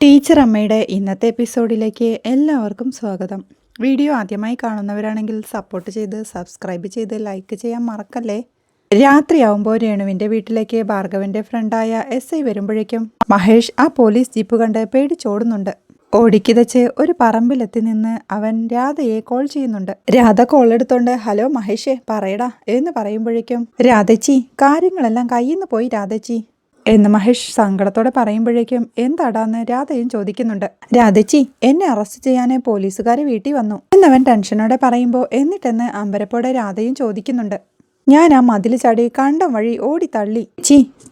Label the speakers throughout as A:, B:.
A: Teacher അമ്മയുടെ ഇന്നത്തെ എപ്പിസോഡിലേക്ക് എല്ലാവർക്കും സ്വാഗതം. വീഡിയോ ആദ്യമായി കാണുന്നവരാണെങ്കിൽ സപ്പോർട്ട് ചെയ്ത് സബ്സ്ക്രൈബ് ചെയ്ത് ലൈക്ക് ചെയ്യാൻ മറക്കല്ലേ. രാത്രിയാവുമ്പോൾ രേണുവിൻ്റെ വീട്ടിലേക്ക് ഭാർഗവൻ്റെ ഫ്രണ്ടായ SI വരുമ്പോഴേക്കും മഹേഷ് ആ പോലീസ് ജീപ്പ് കണ്ട് പേടിച്ചോടുന്നുണ്ട്. ഓടിക്കിതച്ച് ഒരു പറമ്പിലെത്തി നിന്ന് അവൻ രാധയെ കോൾ ചെയ്യുന്നുണ്ട്. രാധ കോൾ എടുത്തോണ്ട് ഹലോ മഹേഷേ പറയടാ എന്ന് പറയുമ്പോഴേക്കും രാധച്ചി കാര്യങ്ങളെല്ലാം കയ്യിൽ നിന്ന് പോയി രാധച്ചി എന്ന് മഹേഷ് സങ്കടത്തോടെ പറയുമ്പോഴേക്കും എന്താടാന്ന് രാധയും ചോദിക്കുന്നുണ്ട്. രാധച്ചി എന്നെ അറസ്റ്റ് ചെയ്യാന് പോലീസുകാർ വീട്ടിൽ വന്നു എന്നവൻ ടെൻഷനോടെ പറയുമ്പോൾ എന്നിട്ടെന്ന് അമ്പരപ്പോടെ രാധയും ചോദിക്കുന്നുണ്ട്. ഞാൻ ആ മതിൽ ചാടി കണ്ടം വഴി ഓടി തള്ളി.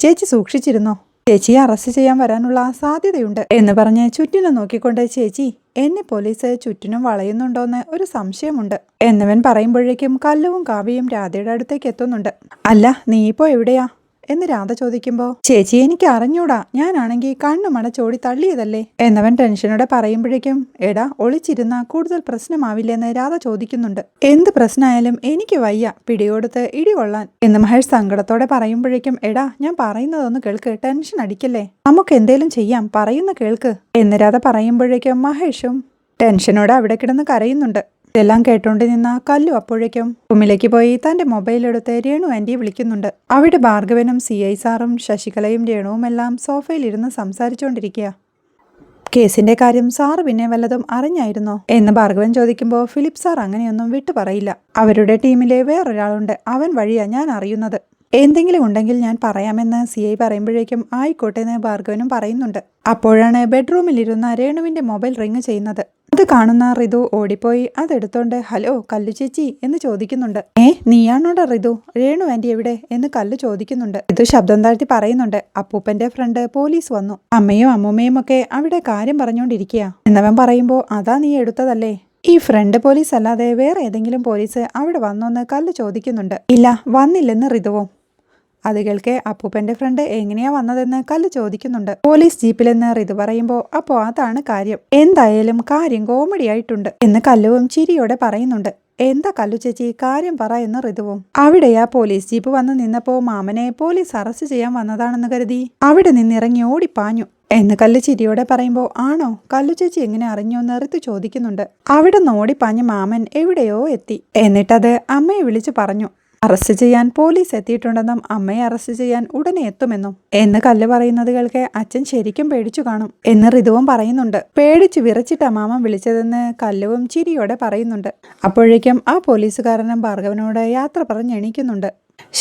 A: ചേച്ചി സൂക്ഷിച്ചിരുന്നോ? ചേച്ചിയെ അറസ്റ്റ് ചെയ്യാൻ വരാനുള്ള സാധ്യതയുണ്ട് എന്ന് പറഞ്ഞ് ചുറ്റിനും നോക്കിക്കൊണ്ട് ചേച്ചി എന്നെ പോലീസ് ചുറ്റിനും വളയുന്നുണ്ടോന്ന് ഒരു സംശയമുണ്ട് എന്നവൻ പറയുമ്പോഴേക്കും കല്ലുവും കാവ്യയും രാധയുടെ അടുത്തേക്ക് എത്തുന്നുണ്ട്. അല്ല നീ ഇപ്പോ എവിടെയാ എന്ന് രാധ ചോദിക്കുമ്പോൾ ചേച്ചി എനിക്ക് അറിഞ്ഞൂടാ, ഞാനാണെങ്കിൽ കണ്ണുമടച്ചോടി തള്ളിയതല്ലേ എന്നവൻ ടെൻഷനോടെ പറയുമ്പോഴേക്കും എടാ ഒളിച്ചിരുന്ന കൂടുതൽ പ്രശ്നമാവില്ലെന്ന് രാധ ചോദിക്കുന്നുണ്ട്. എന്ത് പ്രശ്നമായാലും എനിക്ക് വയ്യ പിടികൊടുത്ത് ഇടികൊള്ളാൻ എന്ന് മഹേഷ് സങ്കടത്തോടെ പറയുമ്പോഴേക്കും എടാ ഞാൻ പറയുന്നതൊന്ന് കേൾക്ക്, ടെൻഷൻ അടിക്കല്ലേ, നമുക്ക് എന്തേലും ചെയ്യാം, പറയുന്ന കേൾക്ക് എന്ന് രാധ പറയുമ്പോഴേക്കും മഹേഷും ടെൻഷനോടെ അവിടെ കിടന്ന് കരയുന്നുണ്ട്. ഇതെല്ലാം കേട്ടോണ്ട് നിന്ന കല്ലു അപ്പോഴേക്കും റൂമിലേക്ക് പോയി തന്റെ മൊബൈൽ എടുത്ത് രേണു ആന്റിയെ വിളിക്കുന്നുണ്ട്. അവിടെ ഭാർഗവനും CI സാറും ശശികലയും രേണുവുമെല്ലാം സോഫയിലിരുന്ന് സംസാരിച്ചുകൊണ്ടിരിക്കുക. കേസിന്റെ കാര്യം സാറ് പിന്നെ വല്ലതും അറിഞ്ഞായിരുന്നോ എന്ന് ഭാർഗവൻ ചോദിക്കുമ്പോൾ ഫിലിപ്പ് സാർ അങ്ങനെയൊന്നും വിട്ടു പറയില്ല. അവരുടെ ടീമിലെ വേറൊരാളുണ്ട്, അവൻ വഴിയാ ഞാൻ അറിയുന്നത്. എന്തെങ്കിലും ഉണ്ടെങ്കിൽ ഞാൻ പറയാമെന്ന് CI പറയുമ്പോഴേക്കും ആയിക്കോട്ടെ എന്ന് ഭാർഗവനും പറയുന്നുണ്ട്. അപ്പോഴാണ് ബെഡ്റൂമിലിരുന്ന രേണുവിന്റെ മൊബൈൽ റിങ് ചെയ്യുന്നത്. അത് കാണുന്ന ഋതു ഓടിപ്പോയി അതെടുത്തോണ്ട് ഹലോ കല്ലു ചേച്ചി എന്ന് ചോദിക്കുന്നുണ്ട്. നീയാണോടാ ഋതു, രേണു ആന്റി എവിടെ എന്ന് കല്ലു ചോദിക്കുന്നുണ്ട്. ഋതു ശബ്ദം താഴ്ത്തി പറയുന്നുണ്ട്. അപ്പൂപ്പന്റെ ഫ്രണ്ട് പോലീസ് വന്നു, അമ്മയും അമ്മൂമ്മയും ഒക്കെ അവിടെ കാര്യം പറഞ്ഞുകൊണ്ടിരിക്കുക എന്നവൻ പറയുമ്പോൾ അതാ നീ എടുത്തതല്ലേ, ഈ ഫ്രണ്ട് പോലീസ് അല്ലാതെ വേറെ ഏതെങ്കിലും പോലീസ് അവിടെ വന്നോന്ന് കല്ലു ചോദിക്കുന്നുണ്ട്. ഇല്ല വന്നില്ലെന്ന് ഋതുവും. അത് കേൾക്കെ അപ്പൂപ്പന്റെ ഫ്രണ്ട് എങ്ങനെയാ വന്നതെന്ന് കല്ലു ചോദിക്കുന്നുണ്ട്. പോലീസ് ജീപ്പിലെന്ന് ഋതു പറയുമ്പോൾ അപ്പോ അതാണ് കാര്യം, എന്തായാലും കാര്യം കോമഡി ആയിട്ടുണ്ട് എന്ന് കല്ലുവും ചിരിയോടെ പറയുന്നുണ്ട്. എന്താ കല്ലു ചേച്ചി കാര്യം പറ എന്ന് ഋതുവും. അവിടെയാ പോലീസ് ജീപ്പ് വന്ന് നിന്നപ്പോ മാമനെ പോലീസ് അറസ്റ്റ് ചെയ്യാൻ വന്നതാണെന്ന് കരുതി അവിടെ നിന്നിറങ്ങി ഓടിപ്പാഞ്ഞു എന്ന് കല്ലു ചിരിയോടെ പറയുമ്പോൾ ആണോ കല്ലു ചേച്ചി എങ്ങനെ അറിഞ്ഞു എന്ന് ഋതു ചോദിക്കുന്നുണ്ട്. അവിടെ നിന്ന് ഓടിപ്പാഞ്ഞ് മാമൻ എവിടെയോ എത്തി, എന്നിട്ടത് അമ്മയെ വിളിച്ചു പറഞ്ഞു അറസ്റ്റ് ചെയ്യാൻ പോലീസ് എത്തിയിട്ടുണ്ടെന്നും അമ്മയെ അറസ്റ്റ് ചെയ്യാൻ ഉടനെ എത്തുമെന്നും എന്ന് കല്ല് പറയുന്നത് കേൾക്കെ അച്ഛൻ ശരിക്കും പേടിച്ചു കാണും എന്ന് ഋതുവും പറയുന്നുണ്ട്. പേടിച്ചു വിറച്ചിട്ടാ മാമൻ വിളിച്ചതെന്ന് കല്ലുവും ചിരിയോടെ പറയുന്നുണ്ട്. അപ്പോഴേക്കും ആ പോലീസുകാരനും ഭാർഗവനോട് യാത്ര പറഞ്ഞ് എണീക്കുന്നുണ്ട്.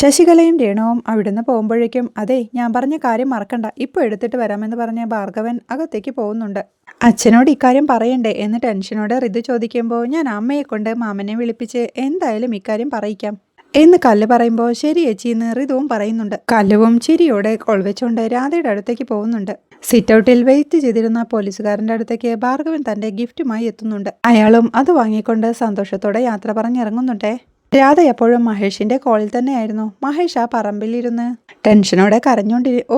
A: ശശികലയും രേണുവും അവിടുന്ന് പോകുമ്പോഴേക്കും അതെ ഞാൻ പറഞ്ഞ കാര്യം മറക്കണ്ട, ഇപ്പൊ എടുത്തിട്ട് വരാമെന്ന് പറഞ്ഞ ഭാർഗവൻ അകത്തേക്ക് പോകുന്നുണ്ട്. അച്ഛനോട് ഇക്കാര്യം പറയണ്ടേ എന്ന് ടെൻഷനോടെ ഋതു ചോദിക്കുമ്പോൾ ഞാൻ അമ്മയെ കൊണ്ട് മാമനെ വിളിപ്പിച്ച് എന്തായാലും ഇക്കാര്യം പറയിക്കാം എന്ന് കല്ല് പറയുമ്പോൾ ശരി ചേച്ചി എന്ന് ഋതുവും പറയുന്നുണ്ട്. കല്ലുവും ചിരിയോടെ കൊൾവെച്ചുകൊണ്ട് രാധയുടെ അടുത്തേക്ക് പോകുന്നുണ്ട്. സിറ്റ് ഔട്ടിൽ വെയിറ്റ് ചെയ്തിരുന്ന പോലീസുകാരന്റെ അടുത്തേക്ക് ഭാർഗവൻ തന്റെ ഗിഫ്റ്റുമായി എത്തുന്നുണ്ട്. അയാളും അത് വാങ്ങിക്കൊണ്ട് സന്തോഷത്തോടെ യാത്ര പറഞ്ഞിറങ്ങുന്നുണ്ടേ. രാധ എപ്പോഴും മഹേഷിന്റെ കോളിൽ തന്നെയായിരുന്നു. മഹേഷ് ആ പറമ്പിലിരുന്ന് ടെൻഷനോടെ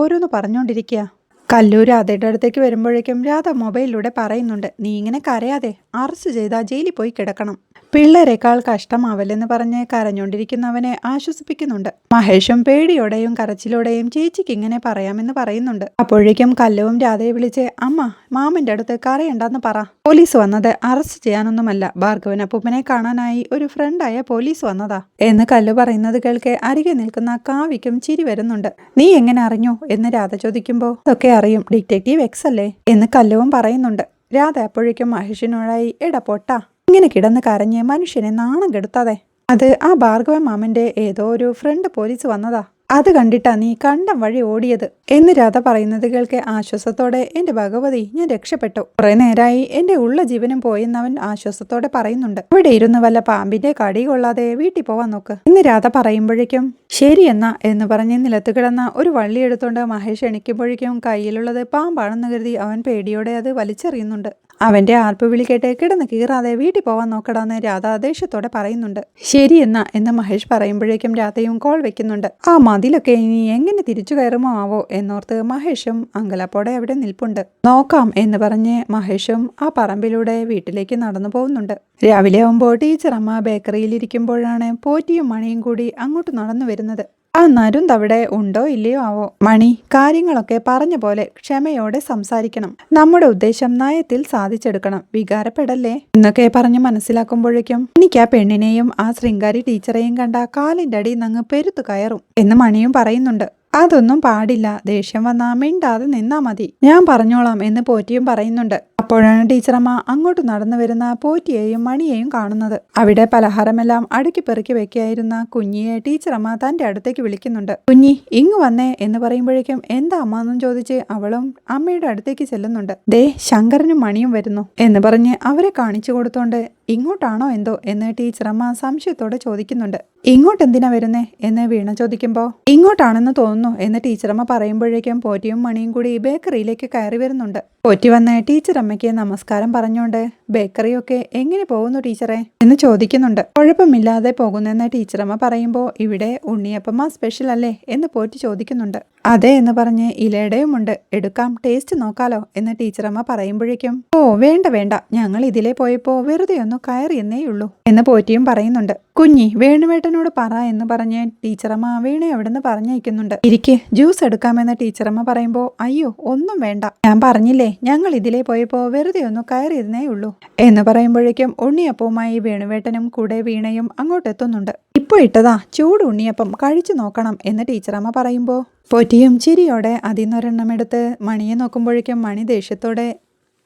A: ഓരോന്ന് പറഞ്ഞുകൊണ്ടിരിക്കുക. കല്ലു രാധയുടെ അടുത്തേക്ക് വരുമ്പോഴേക്കും രാധ മൊബൈലിലൂടെ പറയുന്നുണ്ട് നീ ഇങ്ങനെ കരയാതെ, അറസ്റ്റ് ചെയ്താൽ ജയിലിൽ പോയി കിടക്കണം, പിള്ളേരെക്കാൾ കഷ്ടമാവല്ലെന്ന് പറഞ്ഞ് കരഞ്ഞുകൊണ്ടിരിക്കുന്നവനെ ആശ്വസിപ്പിക്കുന്നുണ്ട്. മഹേഷും പേടിയോടെയും കരച്ചിലോടെയും ചേച്ചിക്ക് ഇങ്ങനെ പറയാമെന്ന് പറയുന്നുണ്ട്. അപ്പോഴേക്കും കല്ലുവും രാധയെ വിളിച്ച് അമ്മ മാമന്റെ അടുത്ത് കരയണ്ടെന്ന് പറ, പോലീസ് വന്നത് അറസ്റ്റ് ചെയ്യാനൊന്നുമല്ല, ഭാർഗവൻ അപ്പൂപ്പനെ കാണാനായി ഒരു ഫ്രണ്ടായ പോലീസ് വന്നതാ എന്ന് കല്ലു പറയുന്നത് കേൾക്കെ അരികെ നിൽക്കുന്ന കാവ്യയ്ക്കും ചിരി വരുന്നുണ്ട്. നീ എങ്ങനെ അറിഞ്ഞു എന്ന് രാധ ചോദിക്കുമ്പോൾ അതൊക്കെ അറിയും, ഡിറ്റക്റ്റീവ് എക്സ് അല്ലേ എന്ന് കല്ലുവും പറയുന്നുണ്ട്. രാധ അപ്പോഴേക്കും മഹേഷിനോടായി എടാ പൊട്ടാ ഇങ്ങനെ കിടന്ന് കരഞ്ഞ് മനുഷ്യനെ നാണം കെടുത്താതെ, അത് ആ ഭാർഗവൻ മാമന്റെ ഏതോ ഒരു ഫ്രണ്ട് പോലീസ് വന്നതാ, അത് കണ്ടിട്ടാ നീ കണ്ടം വഴി ഓടിയത് എന്ന് രാധ പറയുന്നത് കേൾക്കെ ആശ്വാസത്തോടെ എന്റെ ഭഗവതി ഞാൻ രക്ഷപ്പെട്ടു, കുറെ നേരമായി എന്റെ ഉള്ള ജീവനും പോയെന്ന് അവൻ ആശ്വാസത്തോടെ പറയുന്നുണ്ട്. ഇവിടെ ഇരുന്ന് വല്ല പാമ്പിന്റെ കടി കൊള്ളാതെ വീട്ടിൽ പോവാൻ നോക്ക് എന്ന് രാധ പറയുമ്പോഴേക്കും ശരി എന്നാ എന്ന് പറഞ്ഞ് നിലത്ത് കിടന്ന ഒരു വള്ളി എടുത്തോണ്ട് മഹേഷ് എണിക്കുമ്പോഴേക്കും കയ്യിലുള്ളത് പാമ്പാണെന്ന് കരുതി അവൻ പേടിയോടെ അത് വലിച്ചെറിയുന്നുണ്ട്. അവന്റെ ആർപ്പുവിളി കേട്ട് കിടന്ന് കീറാതെ വീട്ടിൽ പോവാൻ നോക്കടാന്ന് രാധ ദേഷ്യത്തോടെ പറയുന്നുണ്ട്. ശരി എന്ന് മഹേഷ് പറയുമ്പോഴേക്കും രാധയും കോൾ വെക്കുന്നുണ്ട്. ആ മതിലൊക്കെ ഇനി എങ്ങനെ തിരിച്ചു കയറുമോ ആവോ എന്നോർത്ത് മഹേഷും അങ്കലപ്പോടെ അവിടെ നിൽപ്പുണ്ട്. നോക്കാം എന്ന് പറഞ്ഞ് മഹേഷും ആ പറമ്പിലൂടെ വീട്ടിലേക്ക് നടന്നു പോകുന്നുണ്ട്. രാവിലെ ആവുമ്പോൾ ടീച്ചർ അമ്മ ബേക്കറിയിൽ ഇരിക്കുമ്പോഴാണ് പോറ്റിയും മണിയും കൂടി അങ്ങോട്ട് നടന്നു വരുന്നത്. ആ നരുന്ത് അവിടെ ഉണ്ടോ ഇല്ലയോ ആവോ. മണി, കാര്യങ്ങളൊക്കെ പറഞ്ഞ പോലെ ക്ഷമയോടെ സംസാരിക്കണം. നമ്മുടെ ഉദ്ദേശം നയത്തിൽ സാധിച്ചെടുക്കണം. വികാരപ്പെടല്ലേ എന്നൊക്കെ പറഞ്ഞ് മനസ്സിലാക്കുമ്പോഴേക്കും എനിക്ക് ആ പെണ്ണിനെയും ആ ശൃംഗാരി ടീച്ചറെയും കണ്ട കാലിന്റെ അടി നങ്ങ് പെരുത്തു കയറും എന്ന് മണിയും പറയുന്നുണ്ട്. അതൊന്നും പാടില്ല. ദേഷ്യം വന്നാ മിണ്ടാതെ നിന്നാ മതി. ഞാൻ പറഞ്ഞോളാം എന്ന് പോറ്റിയും പറയുന്നുണ്ട്. അപ്പോഴാണ് ടീച്ചറമ്മ അങ്ങോട്ട് നടന്നു വരുന്ന പോറ്റിയെയും മണിയെയും കാണുന്നത്. അവിടെ പലഹാരമെല്ലാം അടുക്കി പെറുക്കി വെക്കായിരുന്ന കുഞ്ഞിയെ ടീച്ചറമ്മ തന്റെ അടുത്തേക്ക് വിളിക്കുന്നുണ്ട്. കുഞ്ഞി, ഇങ്ങു വന്നേ എന്ന് പറയുമ്പോഴേക്കും എന്താ അമ്മ എന്നും ചോദിച്ച് അവളും അമ്മയുടെ അടുത്തേക്ക് ചെല്ലുന്നുണ്ട്. ദേ, ശങ്കരനും മണിയും വരുന്നു എന്ന് പറഞ്ഞ് അവരെ കാണിച്ചു കൊടുത്തോണ്ട് ഇങ്ങോട്ടാണോ എന്തോ എന്ന് ടീച്ചറമ്മ സംശയത്തോടെ ചോദിക്കുന്നുണ്ട്. ഇങ്ങോട്ട് എന്തിനാ വരുന്നേ എന്ന് വീണ ചോദിക്കുമ്പോ ഇങ്ങോട്ടാണെന്ന് തോന്നുന്നു എന്ന് ടീച്ചറമ്മ പറയുമ്പോഴേക്കും പോറ്റിയും മണിയും കൂടി ബേക്കറിയിലേക്ക് കയറി വരുന്നുണ്ട്. പോറ്റി വന്ന് ടീച്ചറമ്മയ്ക്ക് നമസ്കാരം പറഞ്ഞോണ്ട് ബേക്കറിയൊക്കെ എങ്ങനെ പോകുന്നു ടീച്ചറെ എന്ന് ചോദിക്കുന്നുണ്ട്. കുഴപ്പമില്ലാതെ പോകുന്നെന്ന് ടീച്ചറമ്മ പറയുമ്പോ ഇവിടെ ഉണ്ണിയപ്പമ്മ സ്പെഷ്യൽ അല്ലേ എന്ന് പോറ്റി ചോദിക്കുന്നുണ്ട്. അതെ എന്ന് പറഞ്ഞ് ഇലയുടെയുമുണ്ട്, എടുക്കാം, ടേസ്റ്റ് നോക്കാലോ എന്ന് ടീച്ചറമ്മ പറയുമ്പോഴേക്കും ഓ വേണ്ട വേണ്ട, ഞങ്ങൾ ഇതിലെ പോയപ്പോ വെറുതെ ഒന്ന് കയറിയെന്നേയുള്ളൂ എന്ന് പോറ്റിയും പറയുന്നുണ്ട്. കുഞ്ഞി, വേണുവേട്ടനോട് പറ എന്ന് പറഞ്ഞ് ടീച്ചറമ്മ വീണെ അവിടുന്ന് പറഞ്ഞയക്കുന്നുണ്ട്. ഇരിക്കെ, ജ്യൂസ് എടുക്കാമെന്ന് ടീച്ചറമ്മ പറയുമ്പോ അയ്യോ ഒന്നും വേണ്ട, ഞാൻ പറഞ്ഞില്ലേ ഞങ്ങൾ ഇതിലെ പോയപ്പോ വെറുതെ ഒന്ന് കയറിയിരുന്നേ ഉള്ളൂ എന്ന് പറയുമ്പോഴേക്കും ഉണ്ണിയപ്പവുമായി വേണുവേട്ടനും കൂടെ വീണയും അങ്ങോട്ടെത്തുന്നുണ്ട്. ഇപ്പൊ ഇട്ടതാ ചൂട് ഉണ്ണിയപ്പം, കഴിച്ചു നോക്കണം എന്ന് ടീച്ചറമ്മ പറയുമ്പോ പോറ്റിയും ചിരിയോടെ അതിന്നൊരെണ്ണം എടുത്ത് മണിയെ നോക്കുമ്പോഴേക്കും മണി ദേഷ്യത്തോടെ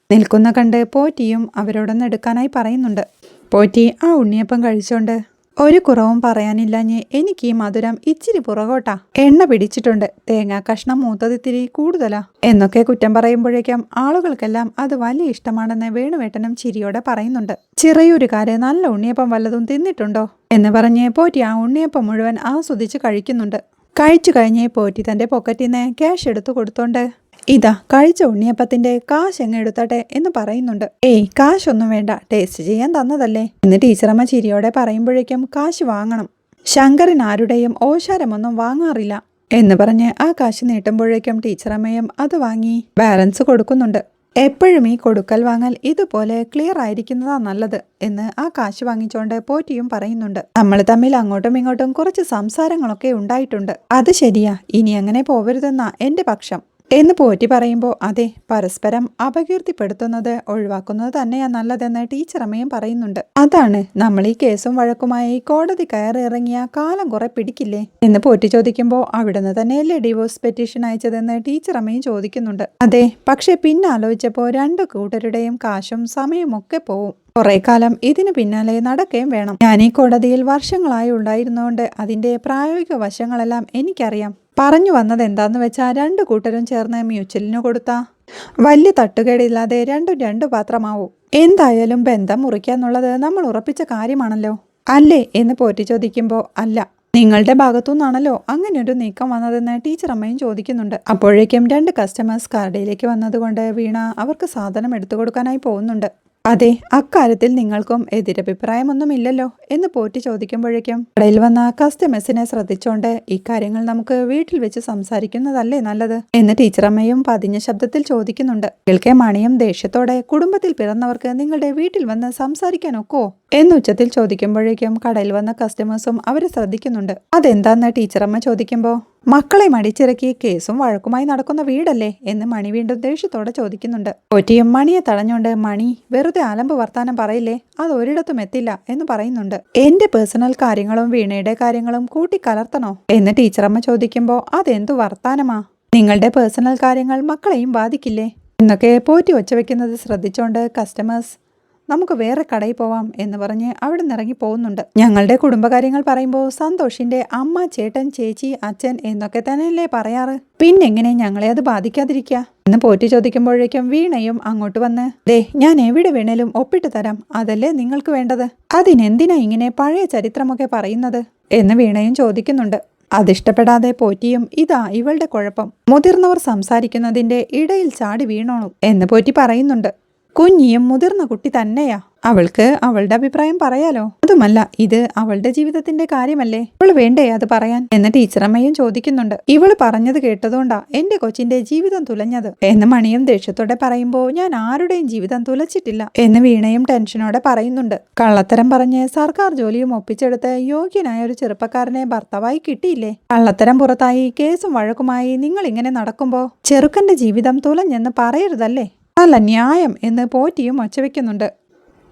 A: നിൽക്കുന്ന കണ്ട് പോറ്റിയും അവരോടൊന്ന് എടുക്കാനായി പറയുന്നുണ്ട്. പോറ്റി ആ ഉണ്ണിയപ്പം കഴിച്ചോണ്ട് ഒരു കുറവും പറയാനില്ലാഞ്ഞ് എനിക്ക് ഈ മധുരം ഇച്ചിരി പുറകോട്ടാ, എണ്ണ പിടിച്ചിട്ടുണ്ട്, തേങ്ങാ കഷ്ണം മൂത്തതിത്തിരി കൂടുതലാ എന്നൊക്കെ കുറ്റം പറയുമ്പോഴേക്കും ആളുകൾക്കെല്ലാം അത് വലിയ ഇഷ്ടമാണെന്ന് വേണുവേട്ടനും ചിരിയോടെ പറയുന്നുണ്ട്. ചിറയൂരുകാര് നല്ല ഉണ്ണിയപ്പം വല്ലതും തിന്നിട്ടുണ്ടോ എന്ന് പറഞ്ഞ് പോറ്റി ആ ഉണ്ണിയപ്പം മുഴുവൻ ആസ്വദിച്ച് കഴിക്കുന്നുണ്ട്. കഴിച്ചു കഴിഞ്ഞ് പോറ്റി തന്റെ പോക്കറ്റിൽ നിന്ന് ക്യാഷ് എടുത്തു കൊടുത്തോണ്ട് ഇതാ കഴിച്ച ഉണ്ണിയപ്പത്തിന്റെ കാശ് എങ്ങ് എടുത്തട്ടെ എന്ന് പറയുന്നുണ്ട്. ഏയ്, കാശൊന്നും വേണ്ട, ടേസ്റ്റ് ചെയ്യാൻ തന്നതല്ലേ എന്ന് ടീച്ചറമ്മ ചിരിയോടെ പറയുമ്പോഴേക്കും കാശ് വാങ്ങണം, ശങ്കരൻ ആരുടെയും ഓശാരമൊന്നും വാങ്ങാറില്ല എന്ന് പറഞ്ഞ് ആ കാശ് നീട്ടുമ്പോഴേക്കും ടീച്ചറമ്മയും അത് വാങ്ങി ബാലൻസ് കൊടുക്കുന്നുണ്ട്. എപ്പോഴും ഈ കൊടുക്കൽ വാങ്ങൽ ഇതുപോലെ ക്ലിയർ ആയിരിക്കുന്നതാ നല്ലത് എന്ന് ആ കാശ് വാങ്ങിച്ചോണ്ട് പോറ്റിയും പറയുന്നുണ്ട്. നമ്മൾ തമ്മിൽ അങ്ങോട്ടും ഇങ്ങോട്ടും കുറച്ച് സംസാരങ്ങളൊക്കെ ഉണ്ടായിട്ടുണ്ട്, അത് ശരിയാ, ഇനി അങ്ങനെ പോവരുതെന്നാ എന്റെ പക്ഷം എന്ന് പോറ്റി പറയുമ്പോൾ അതെ, പരസ്പരം അപകീർത്തിപ്പെടുത്തുന്നത് ഒഴിവാക്കുന്നത് തന്നെയാ നല്ലതെന്ന് ടീച്ചറമ്മയും പറയുന്നുണ്ട്. അതാണ്, നമ്മൾ ഈ കേസും വഴക്കുമായി കോടതി കയറി ഇറങ്ങിയ കാലം കുറെ പിടിക്കില്ലേ എന്ന് പോറ്റി ചോദിക്കുമ്പോൾ അവിടുന്ന് തന്നെയല്ലേ ഡിവോഴ്സ് പെറ്റീഷൻ അയച്ചതെന്ന് ടീച്ചറമ്മയും ചോദിക്കുന്നുണ്ട്. അതെ, പക്ഷെ പിന്നെ ആലോചിച്ചപ്പോൾ രണ്ടു കൂട്ടരുടെയും കാശും സമയവും ഒക്കെ പോവും, കുറെ കാലം ഇതിനു പിന്നാലെ നടക്കുകയും വേണം. ഞാൻ ഈ കോടതിയിൽ വർഷങ്ങളായി ഉണ്ടായിരുന്നുകൊണ്ട് അതിന്റെ പ്രായോഗിക വശങ്ങളെല്ലാം എനിക്കറിയാം. പറഞ്ഞു വന്നത് എന്താന്ന് വെച്ചാൽ രണ്ടു കൂട്ടരും ചേർന്ന് മ്യൂച്വലിന് കൊടുത്താ വലിയ തട്ടുകേടില്ലാതെ രണ്ടും രണ്ടു പാത്രമാവും. എന്തായാലും ബന്ധം മുറിക്കാന്നുള്ളത് നമ്മൾ ഉറപ്പിച്ച കാര്യമാണല്ലോ അല്ലേ എന്ന് പോറ്റി ചോദിക്കുമ്പോൾ അല്ല, നിങ്ങളുടെ ഭാഗത്തുനിന്നാണല്ലോ അങ്ങനെയൊരു നീക്കം വന്നതെന്ന് ടീച്ചറമ്മയും ചോദിക്കുന്നുണ്ട്. അപ്പോഴേക്കും രണ്ട് കസ്റ്റമേഴ്സ് കടയിലേക്ക് വന്നതുകൊണ്ട് വീണ അവർക്ക് സാധനം എടുത്തു കൊടുക്കാനായി പോകുന്നുണ്ട്. അതെ, അക്കാര്യത്തിൽ നിങ്ങൾക്കും എതിരഭിപ്രായമൊന്നുമില്ലല്ലോ എന്ന് പോറ്റി ചോദിക്കുമ്പോഴേക്കും കടയിൽ വന്ന കസ്റ്റമേഴ്സിനെ ശ്രദ്ധിച്ചോണ്ട് ഇക്കാര്യങ്ങൾ നമുക്ക് വീട്ടിൽ വെച്ച് സംസാരിക്കുന്നതല്ലേ നല്ലത് എന്ന് ടീച്ചറമ്മയും പതിഞ്ഞ ശബ്ദത്തിൽ ചോദിക്കുന്നുണ്ട്. കേൾക്കെ മണിയും ദേഷ്യത്തോടെ കുടുംബത്തിൽ പിറന്നവർക്ക് നിങ്ങളുടെ വീട്ടിൽ വന്ന് സംസാരിക്കാൻ ഒക്കുവോ എന്ന് ഉച്ചത്തിൽ ചോദിക്കുമ്പോഴേക്കും കടയിൽ വന്ന കസ്റ്റമേഴ്സും അവരെ ശ്രദ്ധിക്കുന്നുണ്ട്. അതെന്താന്ന് ടീച്ചറമ്മ ചോദിക്കുമ്പോൾ മക്കളെ മടിച്ചിറക്കി കേസും വഴക്കുമായി നടക്കുന്ന വീടല്ലേ എന്ന് മണി വീണ്ടും ദേഷ്യത്തോടെ ചോദിക്കുന്നുണ്ട്. പോറ്റിയും മണിയെ തടഞ്ഞുകൊണ്ട് മണി വെറുതെ അലമ്പ് വർത്താനം പറയില്ലേ, അത് ഒരിടത്തും എത്തില്ല എന്ന് പറയുന്നുണ്ട്. എന്റെ പേഴ്സണൽ കാര്യങ്ങളും വീണയുടെ കാര്യങ്ങളും കൂട്ടിക്കലർത്തണോ എന്ന് ടീച്ചറമ്മ ചോദിക്കുമ്പോൾ അതെന്തു വർത്താനമാ, നിങ്ങളുടെ പേഴ്സണൽ കാര്യങ്ങൾ മക്കളെയും ബാധിക്കില്ലേ എന്നൊക്കെ പോറ്റി ഒച്ചവെക്കുന്നത് ശ്രദ്ധിച്ചോണ്ട് കസ്റ്റമേഴ്സ് നമുക്ക് വേറെ കടയിൽ പോവാം എന്ന് പറഞ്ഞ് അവിടെ നിന്ന് ഇറങ്ങി പോകുന്നുണ്ട്. ഞങ്ങളുടെ കുടുംബകാര്യങ്ങൾ പറയുമ്പോൾ സന്തോഷിന്റെ അമ്മ, ചേട്ടൻ, ചേച്ചി, അച്ഛൻ എന്നൊക്കെ തന്നെയല്ലേ പറയാറ്, പിന്നെങ്ങനെ ഞങ്ങളെ അത് ബാധിക്കാതിരിക്കുക എന്ന് പോറ്റി ചോദിക്കുമ്പോഴേക്കും വീണയും അങ്ങോട്ട് വന്ന് ദേ, ഞാൻ എവിടെ വേണേലും ഒപ്പിട്ട് തരാം, അതല്ലേ നിങ്ങൾക്ക് വേണ്ടത്, അതിനെന്തിനാ ഇങ്ങനെ പഴയ ചരിത്രമൊക്കെ പറയുന്നത് എന്ന് വീണയും ചോദിക്കുന്നുണ്ട്. അതിഷ്ടപ്പെടാതെ പോറ്റിയും ഇതാ ഇവളുടെ കുഴപ്പം, മുതിർന്നവർ സംസാരിക്കുന്നതിന്റെ ഇടയിൽ ചാടി വീണോളൂ എന്ന് പോറ്റി പറയുന്നുണ്ട്. കുഞ്ഞിയും മുതിർന്ന കുട്ടി തന്നെയാ. അവൾക്ക് അവളുടെ അഭിപ്രായം പറയാലോ. അതുമല്ല, ഇത് അവളുടെ ജീവിതത്തിന്റെ കാര്യമല്ലേ, ഇവള് വേണ്ടേ അത് പറയാൻ എന്ന് ടീച്ചറമ്മയും ചോദിക്കുന്നുണ്ട്. ഇവള് പറഞ്ഞത് കേട്ടതുകൊണ്ടാ എന്റെ കൊച്ചിന്റെ ജീവിതം തുലഞ്ഞത് എന്ന് മണിയും ദേഷ്യത്തോടെ പറയുമ്പോ ഞാൻ ആരുടെയും ജീവിതം തുലച്ചിട്ടില്ല എന്ന് വീണയും ടെൻഷനോടെ പറയുന്നുണ്ട്. കള്ളത്തരം പറഞ്ഞ് സർക്കാർ ജോലിയും ഒപ്പിച്ചെടുത്ത് യോഗ്യനായ ഒരു ചെറുപ്പക്കാരനെ ഭർത്താവായി കിട്ടിയില്ലേ. കള്ളത്തരം പുറത്തായി കേസും വഴക്കുമായി നിങ്ങൾ ഇങ്ങനെ നടക്കുമ്പോ ചെറുക്കന്റെ ജീവിതം തുലഞ്ഞെന്ന് പറയരുതല്ലേ. നല്ല ന്യായം എന്ന് പോറ്റിയും ഒച്ചവെക്കുന്നുണ്ട്.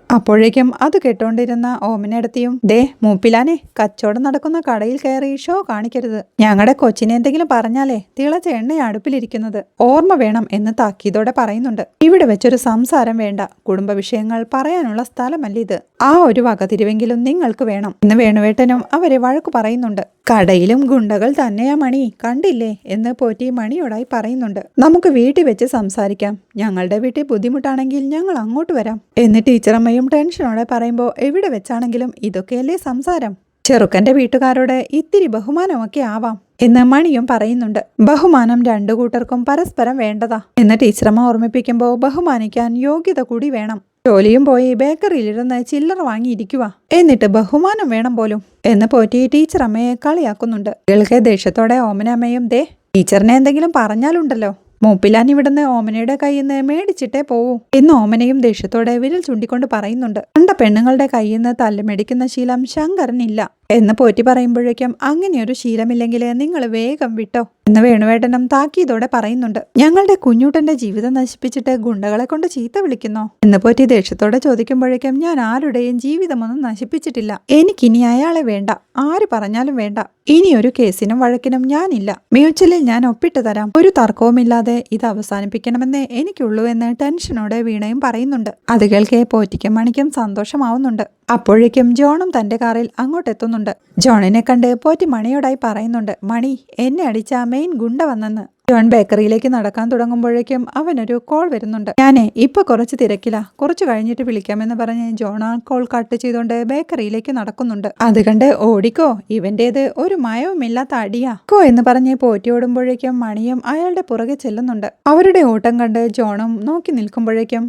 A: അപ്പോഴേക്കും അത് കേട്ടോണ്ടിരുന്ന ഓമനടുത്തിയും ദേ മൂപ്പിലാനെ, കച്ചവടം നടക്കുന്ന കടയിൽ കയറി ഷോ കാണിക്കരുത്. ഞങ്ങളുടെ കൊച്ചിനെ എന്തെങ്കിലും പറഞ്ഞാലേ തിളച്ച എണ്ണ അടുപ്പിലിരിക്കുന്നത് ഓർമ്മ വേണം എന്ന് താക്കീതോടെ പറയുന്നുണ്ട്. ഇവിടെ വെച്ചൊരു സംസാരം വേണ്ട, കുടുംബ വിഷയങ്ങൾ പറയാനുള്ള സ്ഥലമല്ല ഇത്. ആ ഒരു വകതിരിവെങ്കിലും നിങ്ങൾക്ക് വേണം എന്ന് വേണുവേട്ടനും അവരെ വഴക്കു പറയുന്നുണ്ട്. കടയിലും ഗുണ്ടകൾ തന്നെയാ മണി, കണ്ടില്ലേ എന്ന് പോറ്റി മണിയോടായി പറയുന്നുണ്ട്. നമുക്ക് വീട്ടിൽ വെച്ച് സംസാരിക്കാം, ഞങ്ങളുടെ വീട്ടിൽ ബുദ്ധിമുട്ടാണെങ്കിൽ ഞങ്ങൾ അങ്ങോട്ട് വരാം എന്ന് ടീച്ചറമ്മയും ടെൻഷനോടെ പറയുമ്പോൾ എവിടെ വെച്ചാണെങ്കിലും ഇതൊക്കെയല്ലേ സംസാരം. ചെറുക്കന്റെ വീട്ടുകാരോട് ഇത്തിരി ബഹുമാനമൊക്കെ ആവാം എന്ന് മണിയും പറയുന്നുണ്ട്. ബഹുമാനം രണ്ടു കൂട്ടർക്കും പരസ്പരം വേണ്ടതാ എന്ന് ടീച്ചറമ്മ ഓർമ്മിപ്പിക്കുമ്പോൾ ബഹുമാനിക്കാൻ യോഗ്യത കൂടി വേണം. ജോലിയും പോയി ബേക്കറിയിലിരുന്ന് ചില്ലറ വാങ്ങിയിരിക്കുക, എന്നിട്ട് ബഹുമാനം വേണം പോലും എന്ന് പോറ്റി ടീച്ചറമ്മയെ കളിയാക്കുന്നുണ്ട്. കുട്ടികൾക്ക് ദേഷ്യത്തോടെ ഓമനമ്മയും ദേ ടീച്ചറിനെ എന്തെങ്കിലും പറഞ്ഞാലുണ്ടല്ലോ മൂപ്പിലാൻ ഇവിടുന്ന് ഓമനയുടെ കയ്യിൽ നിന്ന് മേടിച്ചിട്ടേ പോവൂ എന്ന് ഓമനയും ദേഷ്യത്തോടെ വിരൽ ചൂണ്ടിക്കൊണ്ട് പറയുന്നുണ്ട്. കണ്ട പെണ്ണുങ്ങളുടെ കയ്യിൽ നിന്ന് തല്ലുമേടിക്കുന്ന ശീലം ശങ്കരനില്ല എന്ന് പോറ്റി പറയുമ്പോഴേക്കും അങ്ങനെയൊരു ശീലമില്ലെങ്കിൽ നിങ്ങൾ വേഗം വിട്ടോ എന്ന് വേണുവേട്ടനും താക്കീതോടെ പറയുന്നുണ്ട്. ഞങ്ങളുടെ കുഞ്ഞൂട്ടന്റെ ജീവിതം നശിപ്പിച്ചിട്ട് ഗുണ്ടകളെ കൊണ്ട് ചീത്ത വിളിക്കുന്നോ എന്ന് പോറ്റി ദേഷ്യത്തോടെ ചോദിക്കുമ്പോഴേക്കും ഞാൻ ആരുടെയും ജീവിതമൊന്നും നശിപ്പിച്ചിട്ടില്ല, എനിക്കിനി അയാളെ വേണ്ട, ആര് പറഞ്ഞാലും വേണ്ട, ഇനിയൊരു കേസിനും വഴക്കിനും ഞാനില്ല, മ്യൂച്വലിൽ ഞാൻ ഒപ്പിട്ട് തരാം, ഒരു തർക്കവുമില്ലാതെ ഇത് അവസാനിപ്പിക്കണമെന്നേ എനിക്കുള്ളൂ എന്ന് ടെൻഷനോടെ വീണയും പറയുന്നുണ്ട്. അത് കേൾക്കെ പോറ്റിക്കും മണിക്കും സന്തോഷമാവുന്നുണ്ട്. അപ്പോഴേക്കും ജോണും തന്റെ കാറിൽ അങ്ങോട്ടെത്തുന്നുണ്ട്. ജോണിനെ കണ്ട് പോറ്റി മണിയോടായി പറയുന്നുണ്ട്, മണി എന്നെ അടിച്ച മെയിൻ ഗുണ്ട വന്നെന്ന്. ജോൺ ബേക്കറിയിലേക്ക് നടക്കാൻ തുടങ്ങുമ്പോഴേക്കും അവനൊരു കോൾ വരുന്നുണ്ട്. ഞാനേ ഇപ്പൊ കുറച്ച് തിരക്കില്ല, കുറച്ച് കഴിഞ്ഞിട്ട് വിളിക്കാമെന്ന് പറഞ്ഞ് ജോൺ ആ കോൾ കട്ട് ചെയ്തുകൊണ്ട് ബേക്കറിയിലേക്ക് നടക്കുന്നുണ്ട്. അത് കണ്ട് ഓടിക്കോ, ഇവന്റേത് ഒരു മയവുമില്ലാത്ത അടിയാ കോ എന്ന് പറഞ്ഞ് പോറ്റി ഓടുമ്പോഴേക്കും മണിയും അയാളുടെ പുറകെ ചെല്ലുന്നുണ്ട്. അവരുടെ ഓട്ടം കണ്ട് ജോണും നോക്കി നിൽക്കുമ്പോഴേക്കും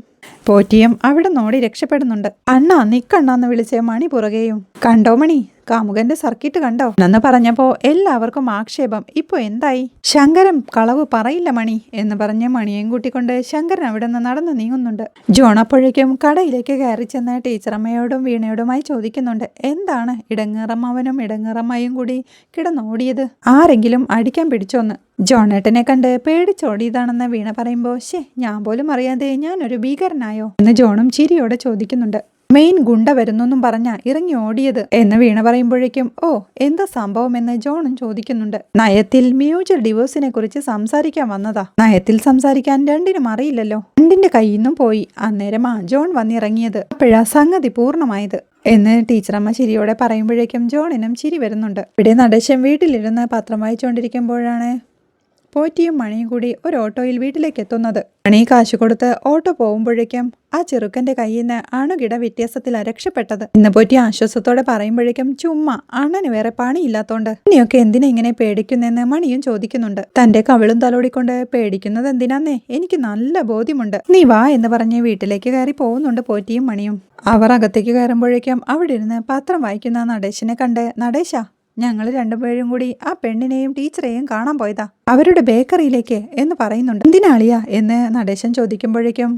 A: പോറ്റിയും അവിടെ നോടി രക്ഷപ്പെടുന്നുണ്ട്. അണ്ണാ നിക്കണ്ണാന്ന് വിളിച്ച് മണി പുറകെയും. കണ്ടോ മണി, കാമുകന്റെ സർക്കിട്ട് കണ്ടോ എന്ന് പറഞ്ഞപ്പോ എല്ലാവർക്കും ആക്ഷേപം. ഇപ്പൊ എന്തായി? ശങ്കരൻ കളവ് പറയില്ല മണി എന്ന് പറഞ്ഞ് മണിയെയും കൂട്ടിക്കൊണ്ട് ശങ്കരൻ അവിടെ നിന്ന് നടന്നു നീങ്ങുന്നുണ്ട്. ജോൺ അപ്പോഴേക്കും കടയിലേക്ക് കയറി ചെന്ന് ടീച്ചറമ്മയോടും വീണയോടുമായി ചോദിക്കുന്നുണ്ട്, എന്താണ് ഇടങ്ങേറമ്മവനും ഇടങ്ങേറമ്മയും കൂടി കിടന്നോടിയത്, ആരെങ്കിലും അടിക്കാൻ പിടിച്ചോന്ന്. ജോണേട്ടനെ കണ്ട് പേടിച്ചോടിയതാണെന്ന് വീണ പറയുമ്പോ ഞാൻ പോലും അറിയാതെ ഞാനൊരു ഭീകരനായോ എന്ന് ജോണും ചിരിയോടെ ചോദിക്കുന്നുണ്ട്. മെയിൻ ഗുണ്ട വരുന്നെന്നും പറഞ്ഞ ഇറങ്ങി ഓടിയത് എന്ന് വീണ പറയുമ്പോഴേക്കും ഓ എന്താ സംഭവം എന്ന് ജോണും ചോദിക്കുന്നുണ്ട്. നയത്തിൽ മ്യൂച്വൽ ഡിവോഴ്സിനെ കുറിച്ച് സംസാരിക്കാൻ വന്നതാ. നയത്തിൽ സംസാരിക്കാൻ രണ്ടിനും അറിയില്ലല്ലോ, രണ്ടിന്റെ കയ്യിൽ നിന്നും പോയി. അന്നേരമാ ജോൺ വന്നിറങ്ങിയത്, അപ്പോഴാ സംഗതി പൂർണ്ണമായത് എന്ന് ടീച്ചറമ്മ ചിരിയോടെ പറയുമ്പോഴേക്കും ജോണിനും ചിരി വരുന്നുണ്ട്. ഇവിടെ നടേശൻ വീട്ടിലിരുന്ന് പത്രം വായിച്ചുകൊണ്ടിരിക്കുമ്പോഴാണ് പോറ്റിയും മണിയും കൂടി ഒരു ഓട്ടോയിൽ വീട്ടിലേക്ക് എത്തുന്നത്. മണി കാശ് കൊടുത്ത് ഓട്ടോ പോകുമ്പോഴേക്കും ആ ചെറുക്കന്റെ കയ്യിൽ നിന്ന് അണുകിട വ്യത്യാസത്തിലാണ് രക്ഷപ്പെട്ടത് എന്ന് പോറ്റി ആശ്വാസത്തോടെ പറയുമ്പോഴേക്കും ചുമ്മാ അണ്ണന് വേറെ പണിയില്ലാത്തോണ്ട് ഇനിയൊക്കെ എന്തിനാ ഇങ്ങനെ പേടിക്കുന്നെന്ന് മണിയും ചോദിക്കുന്നുണ്ട്. തന്റെ കവിളും തലോടിക്കൊണ്ട് പേടിക്കുന്നത് എന്തിനാന്നേ എനിക്ക് നല്ല ബോധ്യമുണ്ട്, നീ വാ എന്ന് പറഞ്ഞ് വീട്ടിലേക്ക് കയറി പോകുന്നുണ്ട് പോറ്റിയും മണിയും. അവർ അകത്തേക്ക് കയറുമ്പോഴേക്കും അവിടെ ഇരുന്ന് പത്രം വായിക്കുന്ന നടേശനെ കണ്ട്, നടേശ ഞങ്ങൾ രണ്ടുപേരും കൂടി ആ പെണ്ണിനെയും ടീച്ചറെയും കാണാൻ പോയതാ അവരുടെ ബേക്കറിയിലേക്ക് എന്ന് പറയുന്നുണ്ട്. എന്തിനാളിയാ എന്ന് നടേശൻ ചോദിക്കുമ്പോഴേക്കും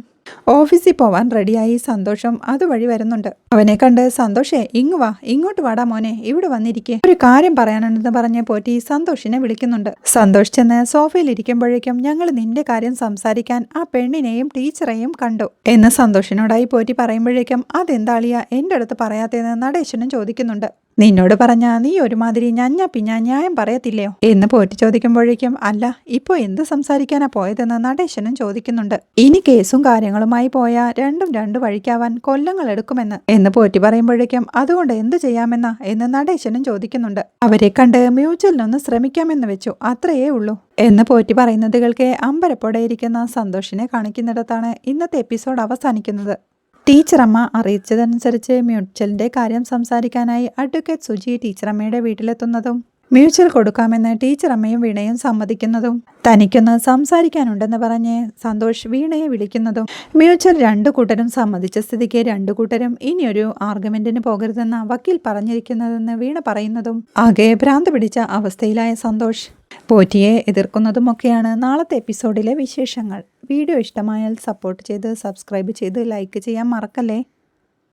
A: ഓഫീസിൽ പോവാൻ റെഡിയായി സന്തോഷം അതുവഴി വരുന്നുണ്ട്. അവനെ കണ്ട് സന്തോഷേ ഇങ്ങു വാ, ഇങ്ങോട്ട് വാടാ മോനെ, ഇവിടെ വന്നിരിക്കെ, ഒരു കാര്യം പറയാനുണ്ടെന്ന് പറഞ്ഞ് പോറ്റി സന്തോഷിനെ വിളിക്കുന്നുണ്ട്. സന്തോഷ് ചെന്ന് സോഫയിൽ ഇരിക്കുമ്പോഴേക്കും ഞങ്ങൾ നിന്റെ കാര്യം സംസാരിക്കാൻ ആ പെണ്ണിനെയും ടീച്ചറെയും കണ്ടു എന്ന് സന്തോഷിനോടായി പോറ്റി പറയുമ്പോഴേക്കും അതെന്താളിയാ എന്റെ അടുത്ത് പറയാത്തേന്ന് നടേശനും ചോദിക്കുന്നുണ്ട്. നിന്നോട് പറഞ്ഞ നീ ഒരുമാതിരി ഞഞ്ഞ പിഞ്ഞ ന്യായം പറയത്തില്ലയോ എന്ന് പോറ്റി ചോദിക്കുമ്പോഴേക്കും അല്ല ഇപ്പൊ എന്ത് സംസാരിക്കാനാ പോയതെന്ന് നടേശനും ചോദിക്കുന്നുണ്ട്. ഇനി കേസും കാര്യങ്ങളുമായി പോയാ രണ്ടും രണ്ടു വഴിക്കാവാൻ കൊല്ലങ്ങൾ എടുക്കുമെന്ന് എന്ന് പോറ്റി പറയുമ്പോഴേക്കും അതുകൊണ്ട് എന്തു ചെയ്യാമെന്നാ എന്ന് നടേശനും ചോദിക്കുന്നുണ്ട്. അവരെ കണ്ട് മ്യൂച്വലിനൊന്ന് ശ്രമിക്കാമെന്ന് വെച്ചു, അത്രയേ ഉള്ളൂ എന്ന് പോറ്റി പറയുന്നത് കേൾക്കെ അമ്പരപ്പോടെ ഇരിക്കുന്ന സന്തോഷിനെ കാണിക്കുന്നിടത്താണ് ഇന്നത്തെ എപ്പിസോഡ് അവസാനിക്കുന്നത്. ടീച്ചറമ്മ അറിയിച്ചതനുസരിച്ച് മ്യൂച്വലിന്റെ കാര്യം സംസാരിക്കാനായി അഡ്വക്കേറ്റ് സുജി ടീച്ചറമ്മയുടെ വീട്ടിലെത്തുന്നതും മ്യൂച്വൽ കൊടുക്കാമെന്ന് ടീച്ചർ അമ്മയും വീണയും സമ്മതിക്കുന്നതും തനിക്കൊന്ന് സംസാരിക്കാനുണ്ടെന്ന് പറഞ്ഞ് സന്തോഷ് വീണയെ വിളിക്കുന്നതും മ്യൂച്വൽ രണ്ടു കൂട്ടരും സമ്മതിച്ച സ്ഥിതിക്ക് രണ്ടു കൂട്ടരും ഇനിയൊരു ആർഗ്യുമെന്റിന് പോകരുതെന്ന വക്കീൽ പറഞ്ഞിരിക്കുന്നതെന്ന് വീണ പറയുന്നതും ആകെ ഭ്രാന്ത് പിടിച്ച അവസ്ഥയിലായ സന്തോഷ് പോറ്റിയെ എതിർക്കുന്നതുമൊക്കെയാണ് നാളത്തെ എപ്പിസോഡിലെ വിശേഷങ്ങൾ. വീഡിയോ ഇഷ്ടമായാൽ സപ്പോർട്ട് ചെയ്ത് സബ്സ്ക്രൈബ് ചെയ്ത് ലൈക്ക് ചെയ്യാൻ മറക്കല്ലേ.